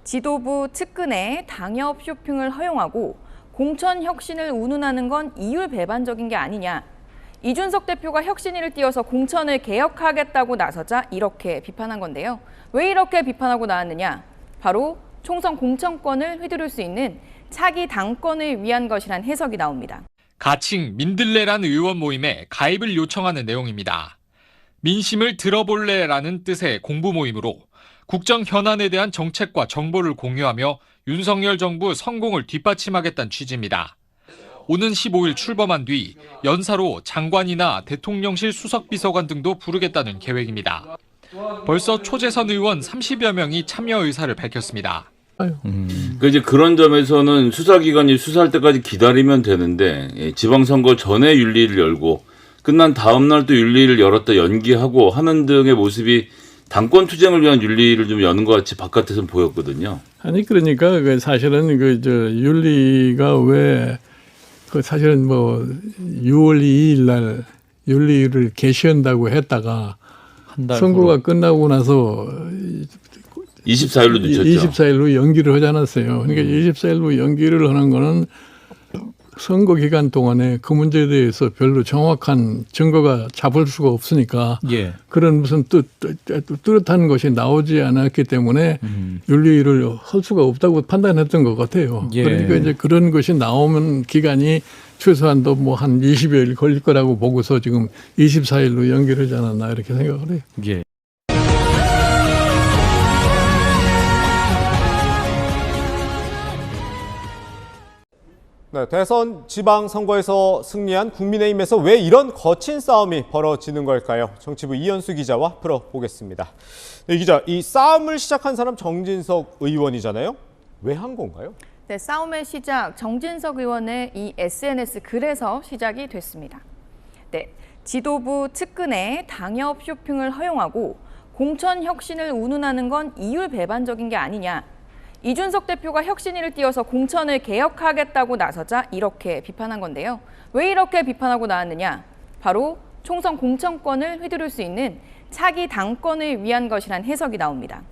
지도부 측근에 당협 쇼핑을 허용하고 공천 혁신을 운운하는 건 이율배반적인 게 아니냐. 이준석 대표가 혁신위를 띄워서 공천을 개혁하겠다고 나서자 이렇게 비판한 건데요. 왜 이렇게 비판하고 나왔느냐? 바로 총선 공천권을 휘두를 수 있는 차기 당권을 위한 것이란 해석이 나옵니다. 가칭 민들레란 의원 모임에 가입을 요청하는 내용입니다. 민심을 들어볼래라는 뜻의 공부 모임으로 국정 현안에 대한 정책과 정보를 공유하며 윤석열 정부 성공을 뒷받침하겠다는 취지입니다. 오는 15일 출범한 뒤 연사로 장관이나 대통령실 수석비서관 등도 부르겠다는 계획입니다. 벌써 초재선 의원 30여 명이 참여 의사를 밝혔습니다. 그러니까 이제 그런 점에서는 수사기관이 수사할 때까지 기다리면 되는데 지방선거 전에 윤리를 열고 끝난 다음 날 또 윤리를 열었다 연기하고 하는 등의 모습이 당권 투쟁을 위한 윤리를 좀 여는 것 같이 바깥에서는 보였거든요. 아니 그러니까 사실은 윤리가 왜 사실은 6월 2일 날 윤리를 개시한다고 했다가 선거가 끝나고 나서 24일로 늦췄죠. 24일로 연기를 하지 않았어요. 그러니까 24일로 연기를 하는 거는 선거 기간 동안에 그 문제에 대해서 별로 정확한 증거가 잡을 수가 없으니까 그런 무슨 뚜렷한 것이 나오지 않았기 때문에 윤리를 할 수가 없다고 판단했던 것 같아요. 그러니까 이제 그런 것이 나오면 기간이 최소한도 한 20여일 걸릴 거라고 보고서 지금 24일로 연기를 하지 않았나 이렇게 생각을 해요. 네, 대선 지방선거에서 승리한 국민의힘에서 왜 이런 거친 싸움이 벌어지는 걸까요? 정치부 이현수 기자와 풀어보겠습니다. 네, 기자, 이 싸움을 시작한 사람 정진석 의원이잖아요. 왜 한 건가요? 네, 싸움의 시작 정진석 의원의 이 SNS 글에서 시작이 됐습니다. 네, 지도부 측근에 당협 쇼핑을 허용하고 공천 혁신을 운운하는 건 이율배반적인 게 아니냐. 이준석 대표가 혁신위를 띄워서 공천을 개혁하겠다고 나서자 이렇게 비판한 건데요. 왜 이렇게 비판하고 나왔느냐? 바로 총선 공천권을 휘두를 수 있는 차기 당권을 위한 것이란 해석이 나옵니다.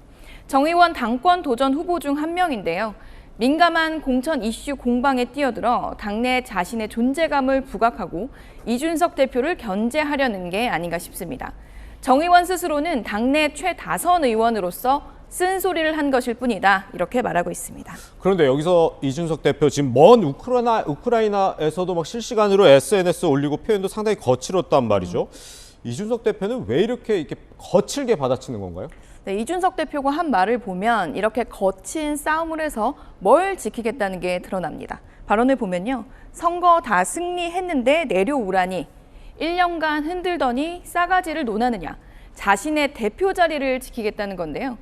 정 의원 당권 도전 후보 중 한 명인데요. 민감한 공천 이슈 공방에 뛰어들어 당내 자신의 존재감을 부각하고 이준석 대표를 견제하려는 게 아닌가 싶습니다. 정 의원 스스로는 당내 최다선 의원으로서 쓴소리를 한 것일 뿐이다 이렇게 말하고 있습니다. 그런데 여기서 이준석 대표 지금 먼 우크라이나에서도 실시간으로 SNS 올리고 표현도 상당히 거칠었단 말이죠. 이준석 대표는 왜 이렇게 거칠게 받아치는 건가요? 네, 이준석 대표가 한 말을 보면 이렇게 거친 싸움을 해서 뭘 지키겠다는 게 드러납니다. 발언을 보면요. 선거 다 승리했는데 내려오라니 1년간 흔들더니 싸가지를 논하느냐. 자신의 대표 자리를 지키겠다는 건데요.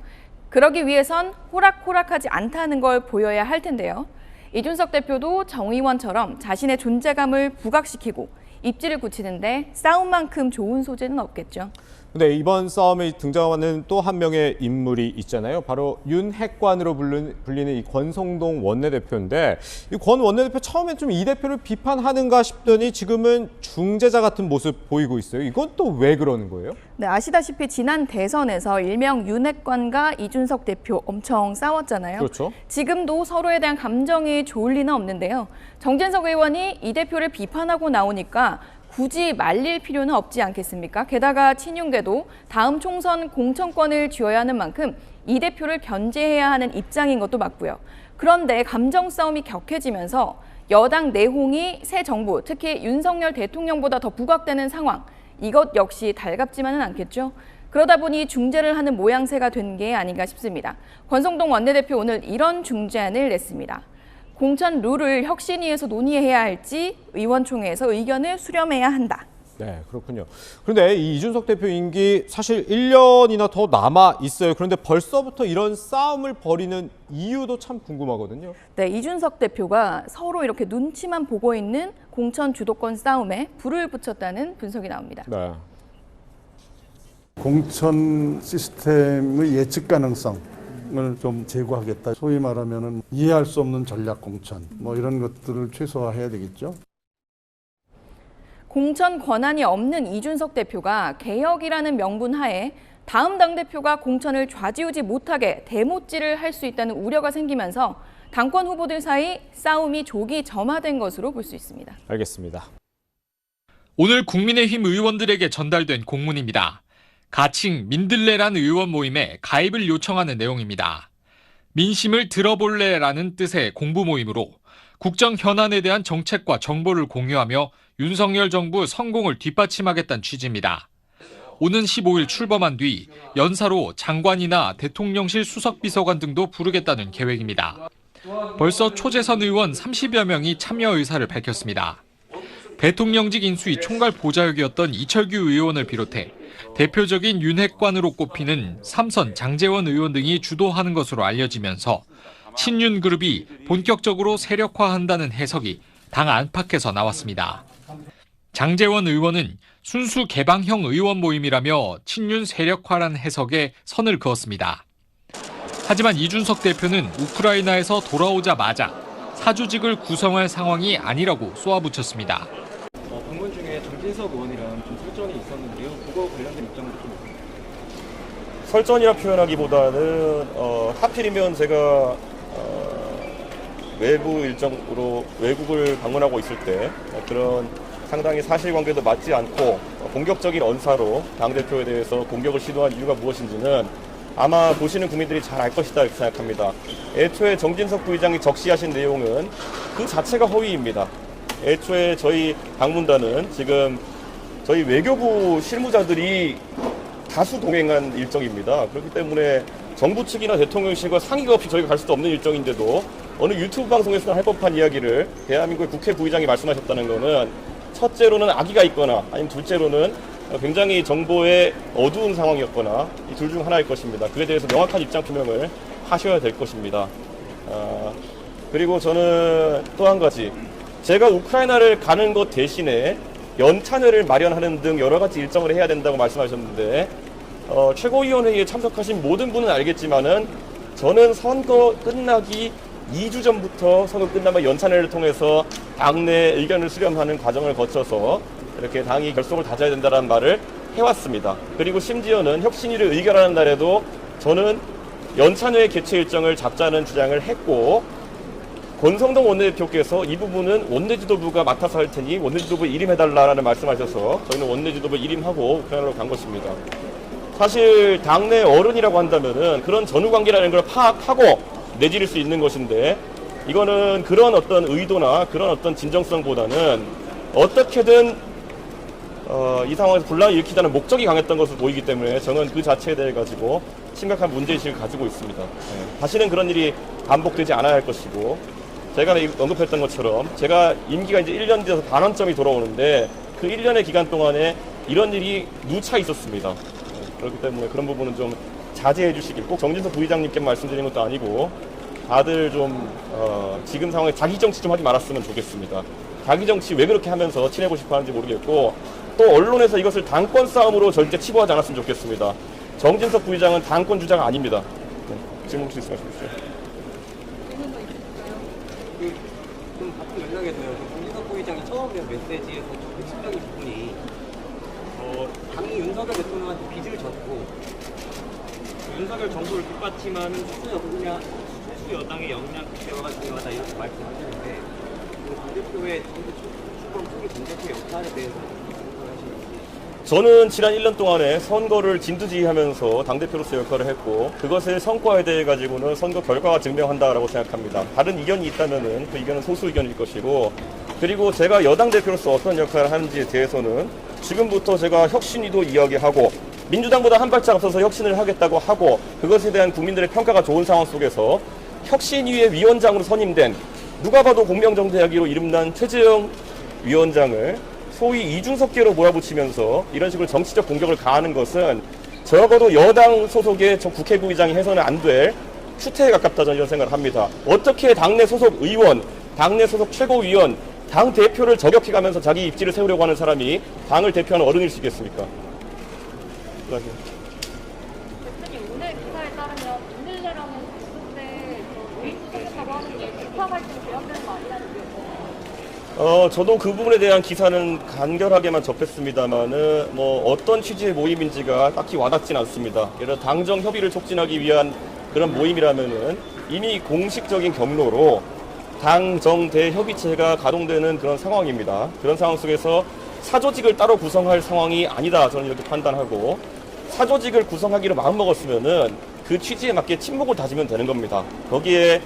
그러기 위해선 호락호락하지 않다는 걸 보여야 할 텐데요. 이준석 대표도 정 의원처럼 자신의 존재감을 부각시키고 입지를 굳히는데 싸움만큼 좋은 소재는 없겠죠. 근데 이번 싸움에 등장하는 또 한 명의 인물이 있잖아요. 바로 윤핵관으로 불리는 이 권성동 원내대표인데 이 권 원내대표 처음엔 좀 이 대표를 비판하는가 싶더니 지금은 중재자 같은 모습 보이고 있어요. 이건 또 왜 그러는 거예요? 네, 아시다시피 지난 대선에서 일명 윤핵관과 이준석 대표 엄청 싸웠잖아요. 그렇죠. 지금도 서로에 대한 감정이 좋을 리는 없는데요. 정진석 의원이 이 대표를 비판하고 나오니까 굳이 말릴 필요는 없지 않겠습니까? 게다가 친윤계도 다음 총선 공천권을 쥐어야 하는 만큼 이 대표를 견제해야 하는 입장인 것도 맞고요. 그런데 감정 싸움이 격해지면서 여당 내홍이 새 정부, 특히 윤석열 대통령보다 더 부각되는 상황, 이것 역시 달갑지만은 않겠죠. 그러다 보니 중재를 하는 모양새가 된 게 아닌가 싶습니다. 권성동 원내대표 오늘 이런 중재안을 냈습니다. 공천 룰을 혁신위에서 논의해야 할지 의원총회에서 의견을 수렴해야 한다. 네, 그렇군요. 그런데 이 이준석 대표 임기 사실 1년이나 더 남아 있어요. 그런데 벌써부터 이런 싸움을 벌이는 이유도 참 궁금하거든요. 네, 이준석 대표가 서로 이렇게 눈치만 보고 있는 공천 주도권 싸움에 불을 붙였다는 분석이 나옵니다. 네. 공천 시스템의 예측 가능성을 좀 제고하겠다. 소위 말하면 이해할 수 없는 전략 공천 이런 것들을 최소화해야 되겠죠. 공천 권한이 없는 이준석 대표가 개혁이라는 명분 하에 다음 당대표가 공천을 좌지우지 못하게 대못질을 할 수 있다는 우려가 생기면서 당권 후보들 사이 싸움이 조기 점화된 것으로 볼 수 있습니다. 알겠습니다. 오늘 국민의힘 의원들에게 전달된 공문입니다. 가칭 민들레란 의원 모임에 가입을 요청하는 내용입니다. 민심을 들어볼래라는 뜻의 공부 모임으로 국정 현안에 대한 정책과 정보를 공유하며 윤석열 정부 성공을 뒷받침하겠다는 취지입니다. 오는 15일 출범한 뒤 연사로 장관이나 대통령실 수석비서관 등도 부르겠다는 계획입니다. 벌써 초재선 의원 30여 명이 참여 의사를 밝혔습니다. 대통령직 인수위 총괄 보좌역이었던 이철규 의원을 비롯해 대표적인 윤핵관으로 꼽히는 삼선 장제원 의원 등이 주도하는 것으로 알려지면서 친윤 그룹이 본격적으로 세력화한다는 해석이 당 안팎에서 나왔습니다. 장제원 의원은 순수 개방형 의원 모임이라며 친윤 세력화란 해석에 선을 그었습니다. 하지만 이준석 대표는 우크라이나에서 돌아오자마자 사주직을 구성할 상황이 아니라고 쏘아붙였습니다. 방문 중에 정진석 의원이랑 좀 설전이 있었는데요. 그거 관련된 입장도 좀 있습니다. 설전이라 표현하기보다는 하필이면 제가 외부 일정으로 외국을 방문하고 있을 때 그런 상당히 사실관계도 맞지 않고 공격적인 언사로 당대표에 대해서 공격을 시도한 이유가 무엇인지는 아마 보시는 국민들이 잘 알 것이다 이렇게 생각합니다. 애초에 정진석 부의장이 적시하신 내용은 그 자체가 허위입니다. 애초에 저희 방문단은 지금 저희 외교부 실무자들이 다수 동행한 일정입니다. 그렇기 때문에 정부 측이나 대통령실과 상의가 없이 저희가 갈 수도 없는 일정인데도 어느 유튜브 방송에서는 할 법한 이야기를 대한민국의 국회 부의장이 말씀하셨다는 것은 첫째로는 악의가 있거나 아니면 둘째로는 굉장히 정보의 어두운 상황이었거나 이 둘 중 하나일 것입니다. 그에 대해서 명확한 입장 표명을 하셔야 될 것입니다. 그리고 저는 또 한 가지, 제가 우크라이나를 가는 것 대신에 연찬회를 마련하는 등 여러 가지 일정을 해야 된다고 말씀하셨는데 최고위원회의에 참석하신 모든 분은 알겠지만은 저는 선거 끝나기 2주 전부터 선거 끝나면 연찬회를 통해서 당내 의견을 수렴하는 과정을 거쳐서 이렇게 당이 결속을 다져야 된다는 말을 해왔습니다. 그리고 심지어는 혁신위를 의결하는 날에도 저는 연찬회 개최 일정을 잡자는 주장을 했고 권성동 원내대표께서 이 부분은 원내지도부가 맡아서 할 테니 원내지도부 일임해달라는 말씀하셔서 저희는 원내지도부 일임하고 우크라이나로 간 것입니다. 사실 당내 어른이라고 한다면은 그런 전후관계라는 걸 파악하고 내지를 수 있는 것인데 이거는 그런 어떤 의도나 그런 어떤 진정성보다는 어떻게든 이 상황에서 분란을 일으키자는 목적이 강했던 것으로 보이기 때문에 저는 그 자체에 대해 가지고 심각한 문제의식을 가지고 있습니다. 다시는 그런 일이 반복되지 않아야 할 것이고 제가 언급했던 것처럼 제가 임기가 이제 1년 돼서 반환점이 돌아오는데 그 1년의 기간 동안에 이런 일이 누차 있었습니다. 그렇기 때문에 그런 부분은 좀 자제해 주시길 꼭 정진석 부의장님께 말씀드리는 것도 아니고 다들 좀 지금 상황에 자기 정치 좀 하지 말았으면 좋겠습니다. 자기 정치 왜 그렇게 하면서 친해고 싶어 하는지 모르겠고 또 언론에서 이것을 당권 싸움으로 절대 치부하지 않았으면 좋겠습니다. 정진석 부의장은 당권 주자가 아닙니다. 질문 혹시 있으면 주십시오. 좀 같은 맥락에서요. 정진석 부의장이 처음에 메시지에서 좀 핵심적인 부분이 당이 윤석열 대통령한테 빚을 졌고 윤석열 정부를 뒷받침하는 소수 여당의 역량 극대화가 중요하다 이렇게 말씀하시는데 당대표의 정부 출범 초기 당대표 역할에 대해서 저는 지난 1년 동안에 선거를 진두지휘하면서 당대표로서 역할을 했고 그것의 성과에 대해 가지고는 선거 결과가 증명한다라고 생각합니다. 다른 이견이 있다면은 그 이견은 소수 의견일 것이고 그리고 제가 여당 대표로서 어떤 역할을 하는지에 대해서는 지금부터 제가 혁신위도 이야기하고 민주당보다 한 발짝 앞서서 혁신을 하겠다고 하고 그것에 대한 국민들의 평가가 좋은 상황 속에서 혁신위의 위원장으로 선임된 누가 봐도 공명정대하기로 이름난 최재형 위원장을 소위 이중섭계로 몰아붙이면서 이런 식으로 정치적 공격을 가하는 것은 적어도 여당 소속의 국회 부의장이 해서는 안 될 추태에 가깝다 저는 이런 생각을 합니다. 어떻게 당내 소속 의원, 당내 소속 최고위원, 당 대표를 저격해가면서 자기 입지를 세우려고 하는 사람이 당을 대표하는 어른일 수 있겠습니까? 대표님 오늘 기사에 따르면 민들레라는 그룹에 개인 투자했다고 하는 게 주파 갈등 제한되는 거 아니냐는 거예요. 저도 그 부분에 대한 기사는 간결하게만 접했습니다만은 뭐 어떤 취지의 모임인지가 딱히 와닿진 않습니다. 예를 들어 당정 협의를 촉진하기 위한 그런 모임이라면은 이미 공식적인 경로로 당정대 협의체가 가동되는 그런 상황입니다. 그런 상황 속에서 사조직을 따로 구성할 상황이 아니다, 저는 이렇게 판단하고, 사조직을 구성하기로 마음먹었으면은 그 취지에 맞게 친목을 다지면 되는 겁니다. 거기에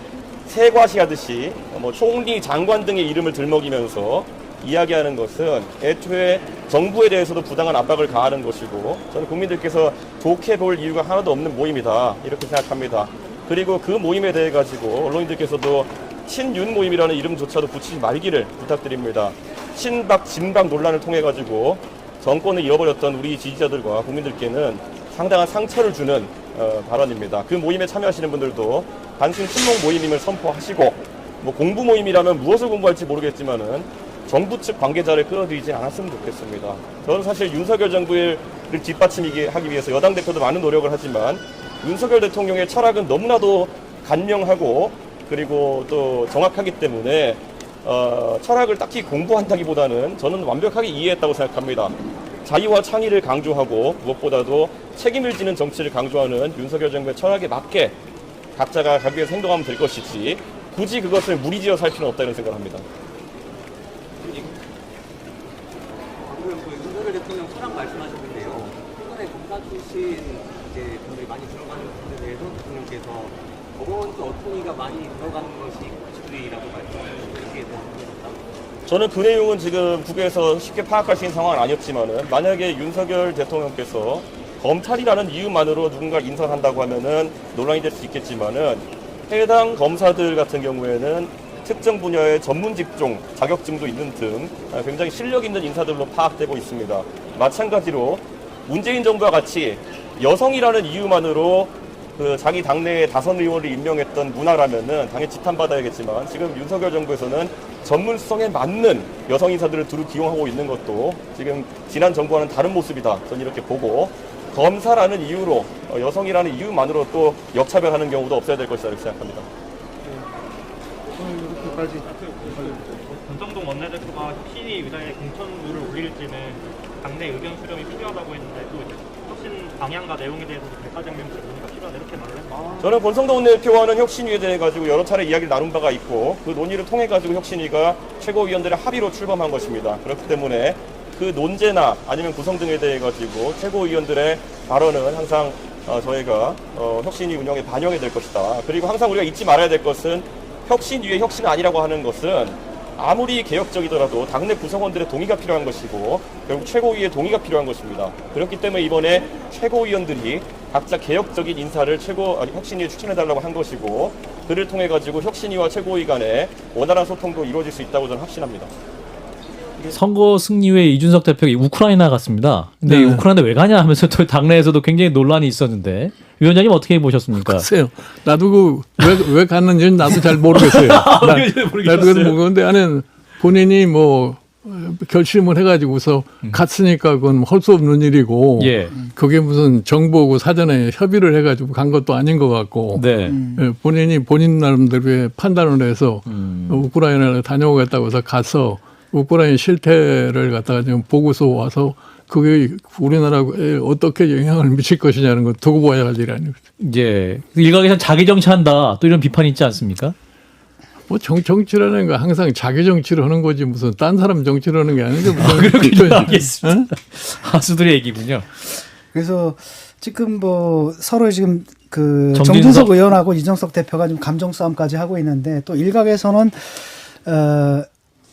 세과시하듯이 뭐 총리, 장관 등의 이름을 들먹이면서 이야기하는 것은 애초에 정부에 대해서도 부당한 압박을 가하는 것이고, 저는 국민들께서 좋게 볼 이유가 하나도 없는 모임이다, 이렇게 생각합니다. 그리고 그 모임에 대해 가지고 언론인들께서도 친윤 모임이라는 이름조차도 붙이지 말기를 부탁드립니다. 친박, 진박 논란을 통해 가지고 정권을 잃어버렸던 우리 지지자들과 국민들께는 상당한 상처를 주는 발언입니다. 그 모임에 참여하시는 분들도 단순 친목 모임임을 선포하시고, 뭐 공부 모임이라면 무엇을 공부할지 모르겠지만은 정부 측 관계자를 끌어들이지 않았으면 좋겠습니다. 저는 사실 윤석열 정부를 뒷받침하기 위해서 여당 대표도 많은 노력을 하지만 윤석열 대통령의 철학은 너무나도 간명하고 그리고 또 정확하기 때문에 철학을 딱히 공부한다기보다는 저는 완벽하게 이해했다고 생각합니다. 자유와 창의를 강조하고 무엇보다도 책임을 지는 정치를 강조하는 윤석열 정부의 철학에 맞게 각자가 가기 위해서 행동하면 될 것이지 굳이 그것을 무리지어 살 필요는 없다, 이런 생각을 합니다. 방금 그 윤석열 대통령 철학 말씀하셨는데요. 최근에 검사 출신 이제 분들이 많이 들어가는 부분에 대해서 대통령께서 법원수 어토니가 많이 들어가는 것이 가치주의라고 말씀하셨는데 이게 뭐 저는 그 내용은 지금 국외에서 쉽게 파악할 수 있는 상황은 아니었지만은, 만약에 윤석열 대통령께서 검찰이라는 이유만으로 누군가를 인선한다고 하면은 논란이 될 수 있겠지만은, 해당 검사들 같은 경우에는 특정 분야의 전문 직종 자격증도 있는 등 굉장히 실력 있는 인사들로 파악되고 있습니다. 마찬가지로 문재인 정부와 같이 여성이라는 이유만으로 그 자기 당내의 다선 의원을 임명했던 문화라면은 당연히 지탄받아야겠지만, 지금 윤석열 정부에서는 전문성에 맞는 여성 인사들을 두루 기용하고 있는 것도 지금 지난 정부와는 다른 모습이다, 저는 이렇게 보고, 검사라는 이유로 여성이라는 이유만으로 또 역차별하는 경우도 없어야 될 것이다, 이렇게 생각합니다. 권성동 원내대표가 혁신위 의장의 공천률을 올릴지는 당내 의견 수렴이 필요하다고 했는데, 또 혁신 방향과 내용에 대해서도 백과장면서 논의가 필요하다, 이렇게 말을 했습니다. 저는 권성동 원내대표와는 혁신위에 대해 가지고 여러 차례 이야기를 나눈 바가 있고, 그 논의를 통해 가지고 혁신위가 최고위원들의 합의로 출범한 것입니다. 그렇기 때문에 그 논제나 아니면 구성 등에 대해 가지고 최고위원들의 발언은 항상 저희가 혁신위 운영에 반영이 될 것이다. 그리고 항상 우리가 잊지 말아야 될 것은, 혁신위의 혁신이 아니라고 하는 것은 아무리 개혁적이더라도 당내 구성원들의 동의가 필요한 것이고 결국 최고위의 동의가 필요한 것입니다. 그렇기 때문에 이번에 최고위원들이 각자 개혁적인 인사를 혁신위에 추천해달라고 한 것이고, 그를 통해 가지고 혁신위와 최고위 간에 원활한 소통도 이루어질 수 있다고 저는 확신합니다. 선거 승리 후에 이준석 대표가 우크라이나 갔습니다. 근데 네. 우크라이나 왜 가냐 하면서 또 당내에서도 굉장히 논란이 있었는데, 위원장님 어떻게 보셨습니까? 글쎄요. 나도 왜 갔는지는 나도 잘 모르겠어요. 나도 모르겠는데 안에 본인이 뭐 결심을 해가지고서 갔으니까 그건 할 수 없는 일이고, 예. 그게 무슨 정부하고 사전에 협의를 해가지고 간 것도 아닌 것 같고, 네. 예, 본인이 본인 나름대로의 판단을 해서 우크라이나를 다녀오겠다고 해서 가서 우크라이나 실태를 갖다가 지금 보고서 와서 그게 우리나라에 어떻게 영향을 미칠 것이냐는 거 두고 봐야 할 일이 아니거든요. 예. 일각에서는 자기 정치한다, 또 이런 비판이 있지 않습니까? 뭐 정치라는 거 항상 자기 정치를 하는 거지 무슨 딴 사람 정치를 하는 게 아닌데 무슨 그렇군요. 알겠습니다. 하수들의 얘기군요. 그래서 지금 뭐 서로 지금 그 정진석 정진석 의원하고 이정석 대표가 좀 감정 싸움까지 하고 있는데, 또 일각에서는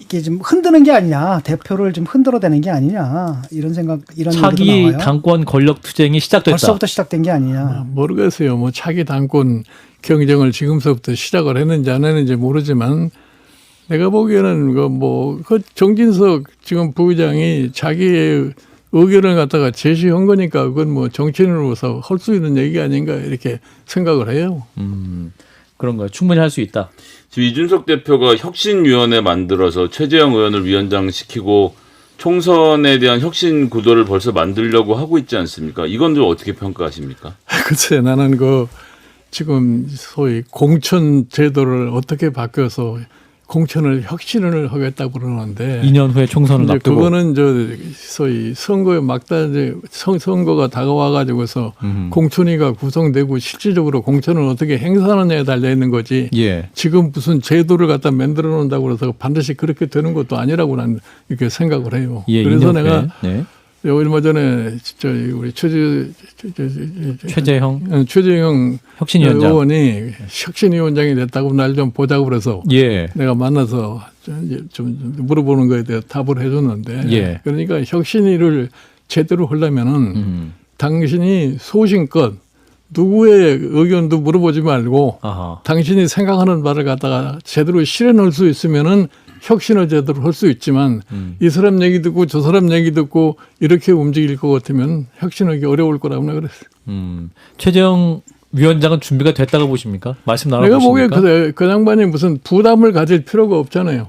이게 좀 흔드는 게 아니냐, 대표를 좀 흔들어대는 게 아니냐, 이런 생각, 이런 얘기도 차기 나와요. 당권 권력 투쟁이 시작됐다. 벌써부터 시작된 게 아니냐. 모르겠어요. 뭐 차기 당권 경쟁을 지금서부터 시작을 했는지 안 했는지 모르지만, 내가 보기에는 그 정진석 지금 부의장이 자기의 의견을 갖다가 제시한 거니까 그건 뭐 정치인으로서 할 수 있는 얘기 아닌가, 이렇게 생각을 해요. 그런가요? 충분히 할 수 있다. 지금 이준석 대표가 혁신위원회 만들어서 최재형 의원을 위원장 시키고 총선에 대한 혁신 구도를 벌써 만들려고 하고 있지 않습니까? 이건 좀 어떻게 평가하십니까? 글쎄, 나는 지금 소위 공천 제도를 어떻게 바뀌어서 공천을 혁신을 하겠다고 그러는데 2년 후에 총선을 이제 앞두고 그거는 소위 선거에 선거가 다가와 가지고서 공천위가 구성되고 실질적으로 공천을 어떻게 행사하느냐에 달려 있는 거지. 예. 지금 무슨 제도를 갖다 만들어 놓는다고 해서 반드시 그렇게 되는 것도 아니라고 난 이렇게 생각을 해요. 예, 그래서 2년 내가 후에. 네. 얼마 전에 진짜 우리 최재형 혁신위원장 의원이 혁신위원장이 됐다고 날 좀 보자고 그래서 예. 내가 만나서 좀 물어보는 거에 대해 답을 해줬는데 예. 그러니까 혁신위를 제대로 하려면은 당신이 소신껏 누구의 의견도 물어보지 말고 아하. 당신이 생각하는 바를 갖다가 제대로 실현할 수 있으면은 혁신을 제대로 할 수 있지만 이 사람 얘기 듣고 저 사람 얘기 듣고 이렇게 움직일 것 같으면 혁신하기 어려울 거라고 내가 그랬어요. 최재형 위원장은 준비가 됐다고 보십니까? 말씀 내가 보기에 나눠보십니까? 그 양반이 무슨 부담을 가질 필요가 없잖아요.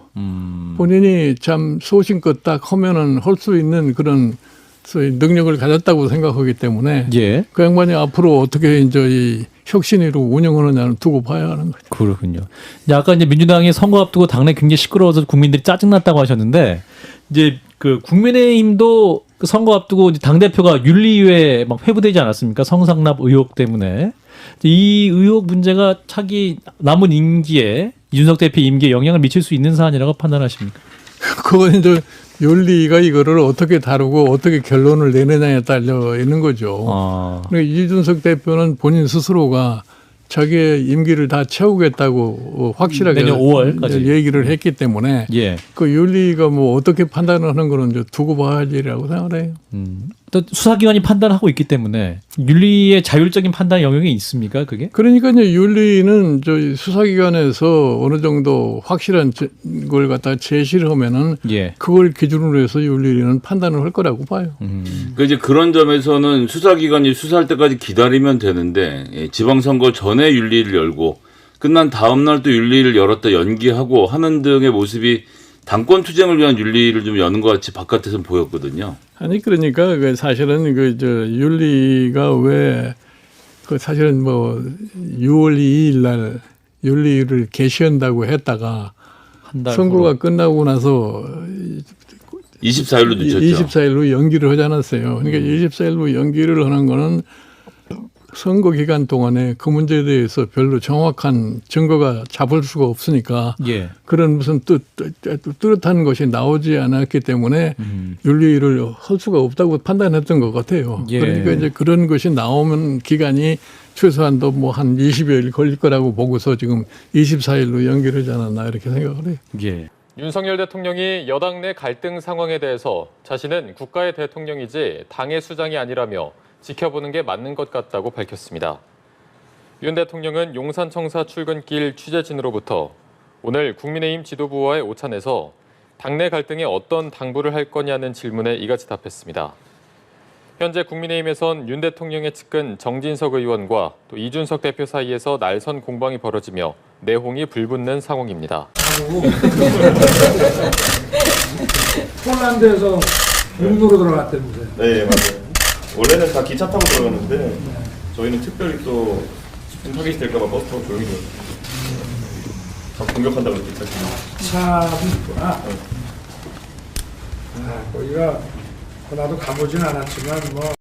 본인이 참 소신껏 딱 하면은 할 수 있는 그런 소위 능력을 가졌다고 생각하기 때문에 예. 그 양반이 앞으로 어떻게 이제 이 혁신위로 운영하느냐는 두고 봐야 하는 거죠. 그렇군요. 이제 아까 이제 민주당이 선거 앞두고 당내 굉장히 시끄러워서 국민들이 짜증났다고 하셨는데 이제 그 국민의힘도 그 선거 앞두고 이제 당 대표가 윤리위에 막 회부되지 않았습니까? 성상납 의혹 때문에 이 의혹 문제가 차기 남은 임기에 이준석 대표 임기에 영향을 미칠 수 있는 사안이라고 판단하십니까? 그건 이제 윤리가 이거를 어떻게 다루고 어떻게 결론을 내느냐에 딸려 있는 거죠. 그러니까 이준석 대표는 본인 스스로가 자기의 임기를 다 채우겠다고 확실하게 내년 5월까지 얘기를 했기 때문에 예. 그 윤리가 뭐 어떻게 판단을 하는 거는 이제 두고 봐야지라고 생각을 해요. 또 수사기관이 판단하고 있기 때문에 윤리의 자율적인 판단 영역이 있습니까? 그게? 그러니까 이제 윤리는 저희 수사기관에서 어느 정도 확실한 걸 갖다 제시를 하면은 예. 그걸 기준으로 해서 윤리는 판단을 할 거라고 봐요. 그러니까 이제 그런 점에서는 수사기관이 수사할 때까지 기다리면 되는데 지방선거 전에 윤리를 열고 끝난 다음 날 또 윤리를 열었다 연기하고 하는 등의 모습이 당권 투쟁을 위한 윤리를 좀 여는 것 같이 바깥에서는 보였거든요. 아니 그러니까 그 사실은 그 저 윤리가 왜 그 사실은 뭐 6월 2일 날 윤리를 개시한다고 했다가 선거가 끝나고 나서 24일로 늦췄죠. 24일로 연기를 하지 않았어요. 그러니까 24일로 연기를 하는 거는 선거 기간 동안에 그 문제에 대해서 별로 정확한 증거가 잡을 수가 없으니까 예. 그런 무슨 뚜렷한 것이 나오지 않았기 때문에 윤리를 할 수가 없다고 판단했던 것 같아요. 예. 그러니까 이제 그런 것이 나오면 기간이 최소한도 뭐 한 20여일 걸릴 거라고 보고서 지금 24일로 연기를 하지 않았나 이렇게 생각을 해요. 예. 윤석열 대통령이 여당 내 갈등 상황에 대해서 자신은 국가의 대통령이지 당의 수장이 아니라며 지켜보는 게 맞는 것 같다고 밝혔습니다. 윤 대통령은 용산청사 출근길 취재진으로부터 오늘 국민의힘 지도부와의 오찬에서 당내 갈등에 어떤 당부를 할 거냐는 질문에 이같이 답했습니다. 현재 국민의힘에선 윤 대통령의 측근 정진석 의원과 또 이준석 대표 사이에서 날선 공방이 벌어지며 내홍이 불붙는 상황입니다. 폴란드에서 공도로 들어갔다면서요? 네, 맞아요. 원래는 다 기차 타고 들어갔는데 저희는 특별히 또 집중 타깃이 될까봐 버스 타고 조용히 들어갔어요. 다 공격한다고 기차 차도 있구나. 거기가 나도 가보진 않았지만 뭐